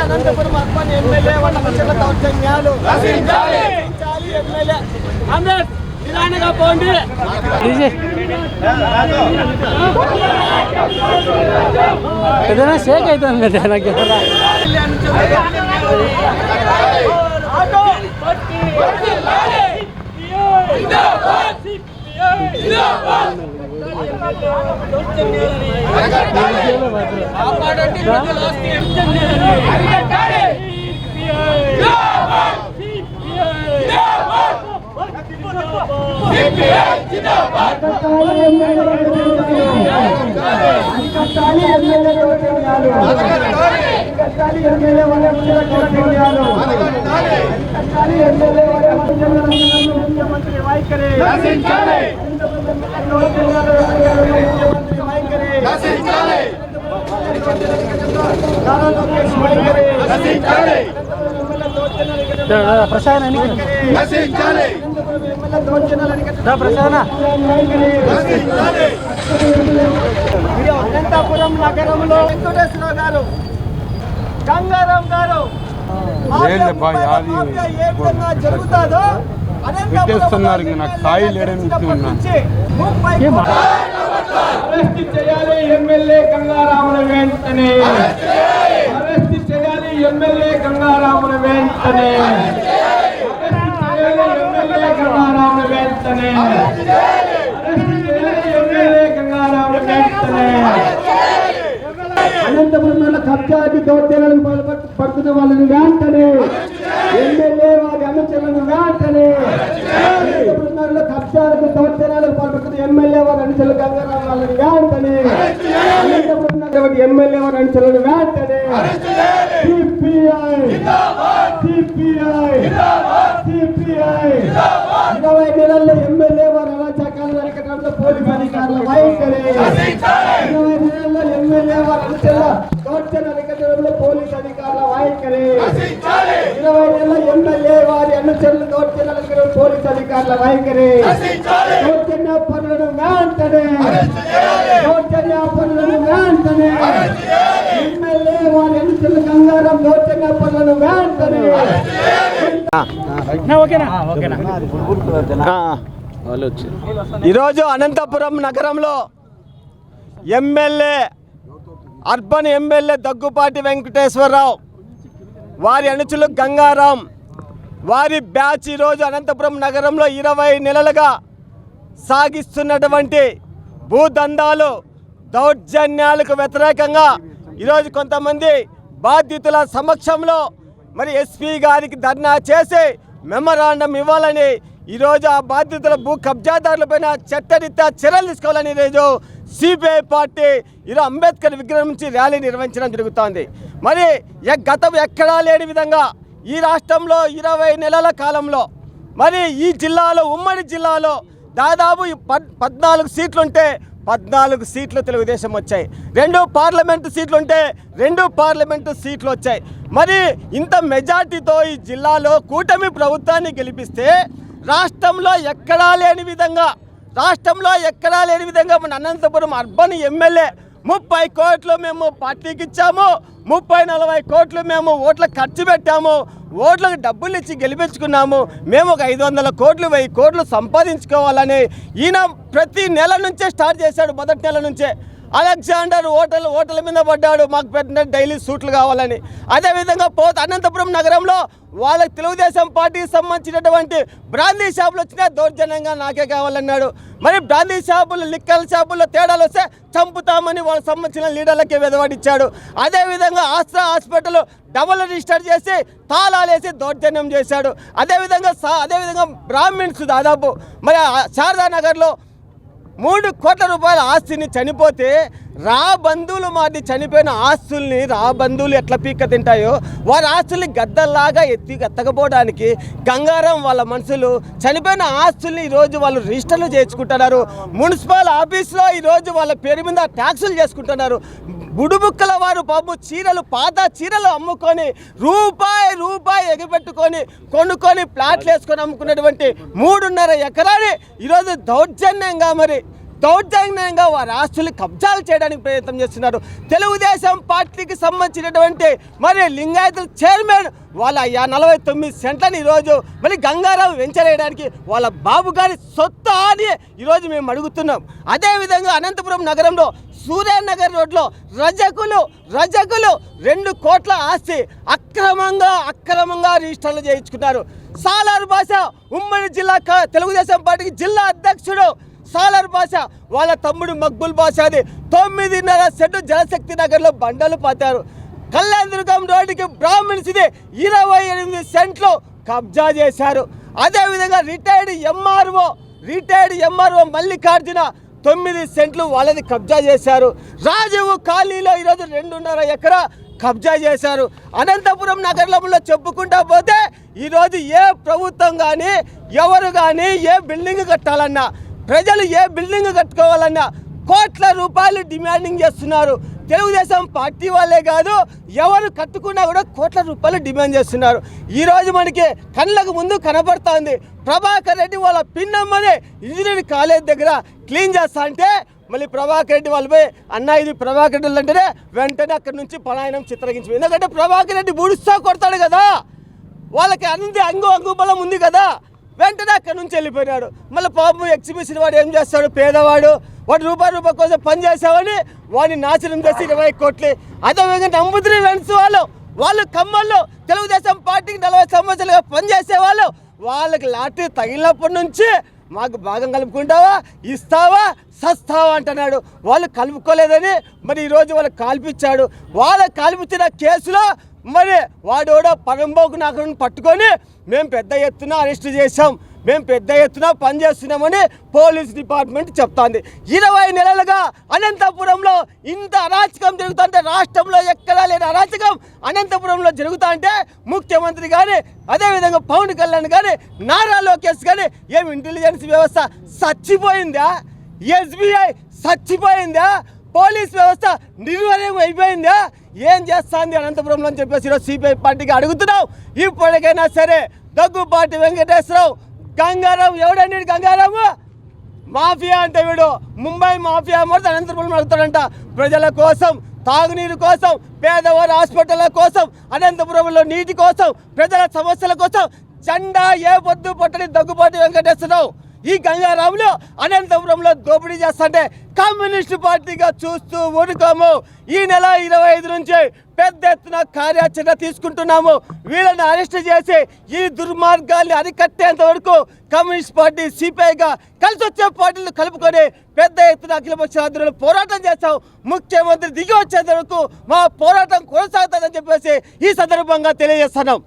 Anantapuram urban MLA వాళ్ళ మనుషుల దౌర్జన్యాలు నిదానంగా పోండి. ఏదైనా షేక్ అవుతుంది ముఖ్యమంత్రి వైఖరి ప్రసాద్ అనంతపురం నగరంలో వెంకటేశ్వర గారు, గంగారాం గారు ఏ విధంగా జరుగుతుందో అరెస్ట్ చేయాలి ఎమ్మెల్యే గంగారామును వెంటనే, అరెస్ట్ చేయాలి ఎమ్మెల్యే గంగారామును వెంటనే, అరెస్ట్ చేయాలి ఎమ్మెల్యే గంగారామును వెంటనే, అరెస్ట్ చేయాలి ఎమ్మెల్యే గంగారామును వెంటనే. అనంతపురంలో కబ్జాకి దౌర్జన్యాలకు పడుతున్న వాళ్ళని వెంటనే, ఎమ్మెల్యే వారి అనుచరులను వెంటనే, అనంతపురంలో కబ్జాలకు దౌర్జన్యాలకు పాల్పడుతున్న ఎమ్మెల్యే వారి అనుచరులు గంగారాం వాళ్ళని వెంటనే, అనంతపురం ఎమ్మెల్యే వారి అనుచరులను వెంటనే. సిపిఐ 20 నెలల్లో ఎమ్మెల్యే వారి అరాచకాలను అరికట్టడంలో పోలీసు అధికారుల వైఖరి, 20 నెలల్లో ఎమ్మెల్యే వారి అనుచరుల దౌర్జన్య అరికట్టడంలో పోలీసు అధికారుల వైఖరి, 20 నెలల ఎమ్మెల్యే వారి అనుచరులు దౌర్జన్య అరికట్టడం పోలీసు అధికారుల వైఖరి, దౌర్జన్య పనులను వెంటనే, దౌర్జన్య పనులను వెంటనే, ఎమ్మెల్యే వారి అనుచరులు గంగారాం దౌర్జన్య పనులను వెంటనే. ఈరోజు అనంతపురం నగరంలో MLA urban MLA Daggupati Venkateswararao వారి అనుచరులు గంగారాం వారి బ్యాచ్ ఈరోజు అనంతపురం నగరంలో 20 నెలలుగా సాగిస్తున్నటువంటి భూదందాలు దౌర్జన్యాలకు వ్యతిరేకంగా ఈరోజు కొంతమంది బాధితుల సమక్షంలో మరి ఎస్పీ గారికి ధర్నా చేసి మెమరాండం ఇవ్వాలని ఈరోజు ఆ బాధితుల భూ కబ్జాదారులపైన చట్టరీత్యా చర్యలు తీసుకోవాలని ఈరోజు సిపిఐ పార్టీ ఈరోజు అంబేద్కర్ విగ్రహం నుంచి ర్యాలీ నిర్వహించడం జరుగుతోంది. మరి గతం ఎక్కడా లేని విధంగా ఈ రాష్ట్రంలో 20 నెలల కాలంలో మరి ఈ జిల్లాలో ఉమ్మడి జిల్లాలో దాదాపు 14 సీట్లుంటే 14 సీట్లు తెలుగుదేశం వచ్చాయి, 2 పార్లమెంటు సీట్లుంటే 2 పార్లమెంటు సీట్లు వచ్చాయి. మరి ఇంత మెజార్టీతో ఈ జిల్లాలో కూటమి ప్రభుత్వాన్ని గెలిపిస్తే రాష్ట్రంలో ఎక్కడా లేని విధంగా మన అనంతపురం అర్బన్ ఎమ్మెల్యే 30 కోట్లు మేము పార్టీకి ఇచ్చాము, 30-40 కోట్లు మేము ఓట్లకు ఖర్చు పెట్టాము, ఓట్లకు డబ్బులు ఇచ్చి గెలిపించుకున్నాము, మేము ఒక 500 కోట్లు 1000 కోట్లు సంపాదించుకోవాలని ఈయన ప్రతి నెల నుంచే స్టార్ట్ చేశాడు. మొదటి నెల నుంచే అలెగ్జాండర్ హోటల్ మీద పడ్డాడు, మాకు పెట్టిన డైలీ సూట్లు కావాలని. అదేవిధంగా అనంతపురం నగరంలో వాళ్ళకి తెలుగుదేశం పార్టీకి సంబంధించినటువంటి బ్రాందీ షాపులు వచ్చినా దౌర్జన్యంగా నాకే కావాలన్నాడు. మరి బ్రాందీ షాపులు లిక్కర్ షాపుల్లో తేడాలు వస్తే చంపుతామని వాళ్ళకి సంబంధించిన లీడర్లకే వెదవాడిచ్చాడు. అదేవిధంగా ఆస్ట్రా హాస్పిటల్ డబుల్ రిజిస్టర్ చేసి తాళాలేసి దౌర్జన్యం చేశాడు. అదేవిధంగా బ్రాహ్మిన్స్ దాదాపు మరి శారదానగర్లో 3 కోట్ల రూపాయల ఆస్తిని చనిపోతే బంధువులు మాది చనిపోయిన ఆస్తుల్ని బంధువులు ఎట్లా పీక్క తింటాయో వారి ఆస్తుల్ని గద్దల్లాగా ఎత్తకపోవడానికి గంగారాం వాళ్ళ మనుషులు చనిపోయిన ఆస్తుల్ని ఈరోజు వాళ్ళు రిజిస్టర్లు చేసుకుంటున్నారు. మున్సిపల్ ఆఫీస్లో ఈరోజు వాళ్ళ పేరు మీద ట్యాక్సులు చేసుకుంటున్నారు. బుడుబుక్కల వారు పాపం చీరలు పాత చీరలు అమ్ముకొని రూపాయి ఎగబెట్టుకొని కొనుక్కొని ప్లాట్లు వేసుకొని అమ్ముకున్నటువంటి 3.5 ఎకరాన్ని ఈరోజు దౌర్జన్యంగా వారి ఆస్తులు కబ్జాలు చేయడానికి ప్రయత్నం చేస్తున్నారు. తెలుగుదేశం పార్టీకి సంబంధించినటువంటి మరి లింగాయతుల చైర్మన్ వాళ్ళ 49 సెంట్లని ఈరోజు మళ్ళీ గంగారావు వెంచర్ వేయడానికి వాళ్ళ బాబు గారి సొత్తు అని ఈరోజు మేము అడుగుతున్నాం. అదేవిధంగా అనంతపురం నగరంలో సూర్యనగర్ రోడ్లో రజకులు 2 కోట్ల ఆస్తి అక్రమంగా రిజిస్టర్లు చేయించుకున్నారు. సాలార్ భాష ఉమ్మడి జిల్లా తెలుగుదేశం పార్టీకి జిల్లా అధ్యక్షుడు సాలార్ భాష వాళ్ళ తమ్ముడు మక్బుల్ భాషది 9.5 సెంటు జలశక్తి నగర్లో బండలు పాతారు. కళ్యాణదుర్గం రోడ్డుకి బ్రాహ్మణ్స్ది 28 సెంట్లు కబ్జా చేశారు. అదేవిధంగా రిటైర్డ్ ఎంఆర్ఓ మల్లికార్జున 9 సెంట్లు వాళ్ళది కబ్జా చేశారు. రాజీవ్ కాలనీలో ఈరోజు 2.5 ఎకరా కబ్జా చేశారు. అనంతపురం నగరంలో చెప్పుకుంటా పోతే ఈరోజు ఏ ప్రభుత్వం కానీ ఎవరు కానీ ఏ బిల్డింగ్ కట్టాలన్నా ప్రజలు ఏ బిల్డింగ్ కట్టుకోవాలన్నా కోట్ల రూపాయలు డిమాండింగ్ చేస్తున్నారు. తెలుగుదేశం పార్టీ వాళ్ళే కాదు ఎవరు కట్టుకున్నా కూడా కోట్ల రూపాయలు డిమాండ్ చేస్తున్నారు. ఈరోజు మనకి కళ్ళకు ముందు కనబడుతోంది ప్రభాకర్ రెడ్డి వాళ్ళ పిన్నమ్మని ఇంజనీరింగ్ కాలేజ్ దగ్గర క్లీన్ చేస్తా అంటే మళ్ళీ ప్రభాకర్ రెడ్డి వాళ్ళు పోయి అన్న ఇది ప్రభాకర్ రెడ్డి అంటేనే వెంటనే అక్కడి నుంచి పలాయనం చిత్రగించి, ఎందుకంటే ప్రభాకర్ రెడ్డి బూడిస్తా కొడతాడు కదా, వాళ్ళకి అంది అంగు బలం ఉంది కదా, వెంటనే అక్కడి నుంచి వెళ్ళిపోయినాడు. మళ్ళీ పాపం ఎగ్జిబిషన్ వాడు ఏం చేస్తాడు, పేదవాడు వాడు రూపాయి కోసం పని చేసావని వాడిని నాశనం చేసి 20 కోట్లు. అదేవిధంగా నంబుద్రి వెన్స్ వాళ్ళు ఖమ్మంలో తెలుగుదేశం పార్టీకి 40 సంవత్సరాలుగా పనిచేసే వాళ్ళు వాళ్ళకి లాటరీ తగిలినప్పటి నుంచి మాకు భాగం కలుపుకుంటావా ఇస్తావా సస్తావా అంటున్నాడు. వాళ్ళు కలుపుకోలేదని మరి ఈరోజు వాళ్ళకి కాల్పించాడు. వాళ్ళకి కాల్పించిన కేసులో మరి వాడోడో పరంబోకు నాకు పట్టుకొని మేము పెద్ద ఎత్తున అరెస్ట్ చేశాం, మేము పెద్ద ఎత్తున పనిచేస్తున్నామని పోలీస్ డిపార్ట్మెంట్ చెప్తోంది. 20 నెలలుగా అనంతపురంలో ఇంత అరాచకం జరుగుతుంటే, రాష్ట్రంలో ఎక్కడా లేని అరాచకం అనంతపురంలో జరుగుతా అంటే ముఖ్యమంత్రి కానీ అదేవిధంగా పవన్ కళ్యాణ్ కానీ నారా లోకేష్ కానీ ఏం ఇంటెలిజెన్స్ వ్యవస్థ చచ్చిపోయిందా, SBI చచ్చిపోయిందా, పోలీస్ వ్యవస్థ నిర్వీర్యం అయిపోయిందా, ఏం చేస్తుంది అనంతపురంలో అని చెప్పేసి ఈరోజు సిపిఐ పార్టీకి అడుగుతున్నాం. ఇప్పటికైనా సరే దగ్గుబాటి వెంకటేశ్వరరావు గంగారావు ఎవడండి, గంగారావు మాఫియా అంటే వీడు ముంబై మాఫియా మొదటి అనంతపురం అడుగుతాడంట. ప్రజల కోసం, తాగునీరు కోసం, పేదవారి హాస్పిటల్ కోసం, అనంతపురంలో నీటి కోసం, ప్రజల సమస్యల కోసం జెండా ఏ పొద్దు పట్టని దగ్గుబాటి వెంకటేశ్వరరావు ఈ గంగారావులో అనంతపురంలో దోపిడీ చేస్తుంటే కమ్యూనిస్టు పార్టీగా చూస్తూ ఊరుకోము. ఈ నెల 25 నుంచి పెద్ద ఎత్తున కార్యాచరణ తీసుకుంటున్నాము. వీళ్ళని అరెస్ట్ చేసి ఈ దుర్మార్గాల్ని అరికట్టేంత వరకు కమ్యూనిస్ట్ పార్టీ సిపిఐగా కలిసి వచ్చే పార్టీలు కలుపుకొని పెద్ద ఎత్తున అఖిలపక్ష ఆధ్వర్యంలో పోరాటం చేస్తాం. ముఖ్యమంత్రి దిగి వచ్చేంత వరకు మా పోరాటం కొనసాగుతుందని చెప్పేసి ఈ సందర్భంగా తెలియజేస్తున్నాం.